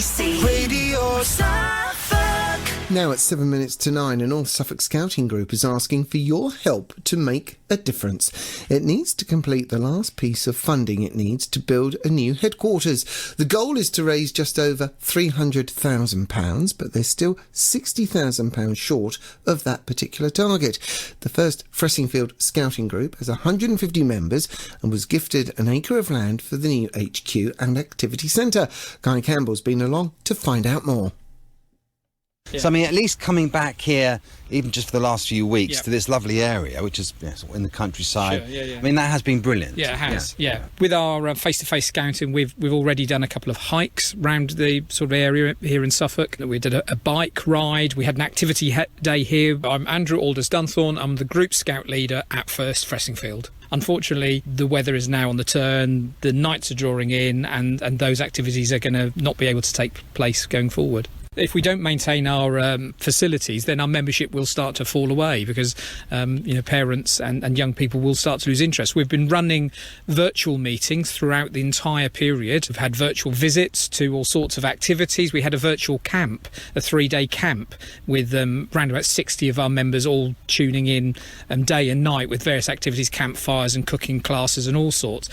BBC Radio Suffolk. Now it's 7 minutes to 9, and North Suffolk Scouting Group is asking for your help to make a difference. It needs to complete the last piece of funding it needs to build a new headquarters. The goal is to raise just over £300,000, but they're still £60,000 short of that particular target. The first Fressingfield Scouting Group has 150 members and was gifted an acre of land for the new HQ and activity centre. Guy Campbell's been along to find out more. Yeah. So, I mean, at least coming back here, even just for the last few weeks, to this lovely area, which is sort of in the countryside. Sure, I mean, that has been brilliant. Yeah, it has. Yeah. With our face-to-face scouting, we've already done a couple of hikes around the sort of area here in Suffolk. We did a bike ride. We had an activity day here. I'm Andrew Alders-Dunthorne. I'm the group scout leader at First Fressingfield. Unfortunately, the weather is now on the turn, the nights are drawing in, and those activities are going to not be able to take place going forward. If we don't maintain our facilities, then our membership will start to fall away because parents and young people will start to lose interest. We've been running virtual meetings throughout the entire period. We've had virtual visits to all sorts of activities. We had a virtual camp, a 3-day camp with around about 60 of our members all tuning in day and night with various activities, campfires and cooking classes and all sorts.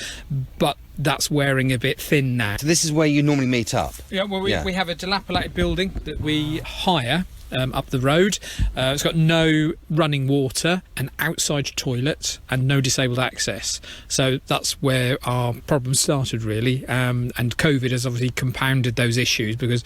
But that's wearing a bit thin now. So this is where you normally meet up? Yeah, well, we have a dilapidated building that we hire up the road. It's got no running water, an outside toilet and no disabled access. So that's where our problem started, really. And COVID has obviously compounded those issues because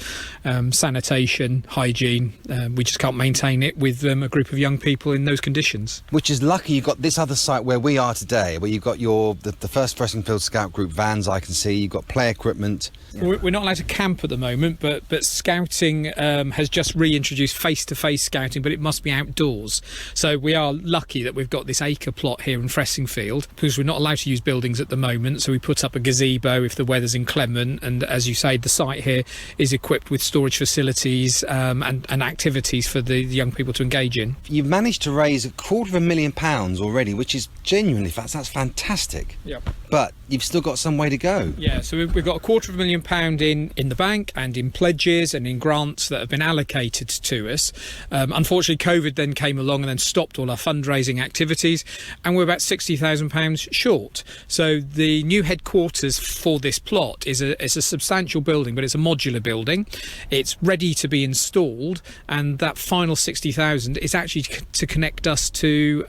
sanitation, hygiene, we just can't maintain it with a group of young people in those conditions. Which is lucky you've got this other site where we are today, where you've got the first Fressingfield Scout Group vans, I can see. You've got play equipment. Yeah. We're not allowed to camp at the moment, but scouting has just reintroduced face-to-face scouting, but it must be outdoors. So we are lucky that we've got this acre plot here in Fressingfield because we're not allowed to use buildings at the moment. So we put up a gazebo if the weather's inclement, and as you say, the site here is equipped with storage facilities and activities for the young people to engage in. You've managed to raise £250,000 already, which is genuinely, that's fantastic. Yep. But you've still got some way to go. Yeah, so we've got £250,000 in the bank and in pledges and in grants that have been allocated to us. Unfortunately, COVID then came along and then stopped all our fundraising activities, and we're about £60,000 short. So the new headquarters for this plot is a substantial building, but it's a modular building. It's ready to be installed, and that final £60,000 is actually to connect us to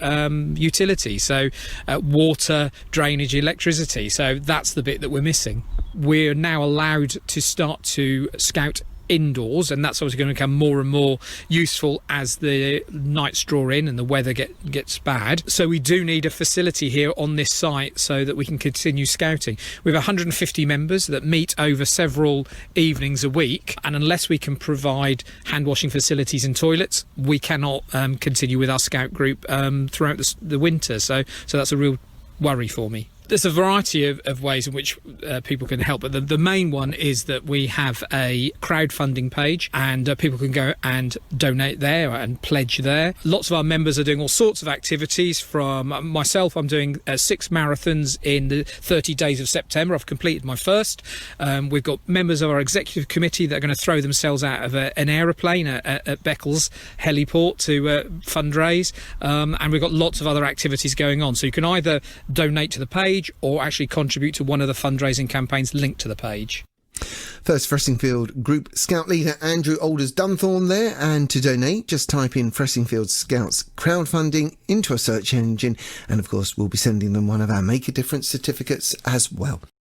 utilities, so water, drainage, electricity. So that's the bit that we're missing. We're now allowed to start to scout indoors, and that's obviously going to become more and more useful as the nights draw in and the weather gets bad. So we do need a facility here on this site so that we can continue scouting. We have 150 members that meet over several evenings a week, and unless we can provide hand washing facilities and toilets, we cannot continue with our scout group throughout the winter. So that's a real worry for me. There's a variety of ways in which people can help, but the main one is that we have a crowdfunding page, and people can go and donate there and pledge there. Lots of our members are doing all sorts of activities. From myself, I'm doing 6 marathons in the 30 days of September. I've completed my first. We've got members of our executive committee that are going to throw themselves out of an aeroplane at Beccles heliport to fundraise, and we've got lots of other activities going on. So you can either donate to the page or actually contribute to one of the fundraising campaigns linked to the page. First Fressingfield Group Scout Leader Andrew Alders-Dunthorne there, and to donate just type in Fressingfield Scouts crowdfunding into a search engine, and of course we'll be sending them one of our Make a Difference certificates as well.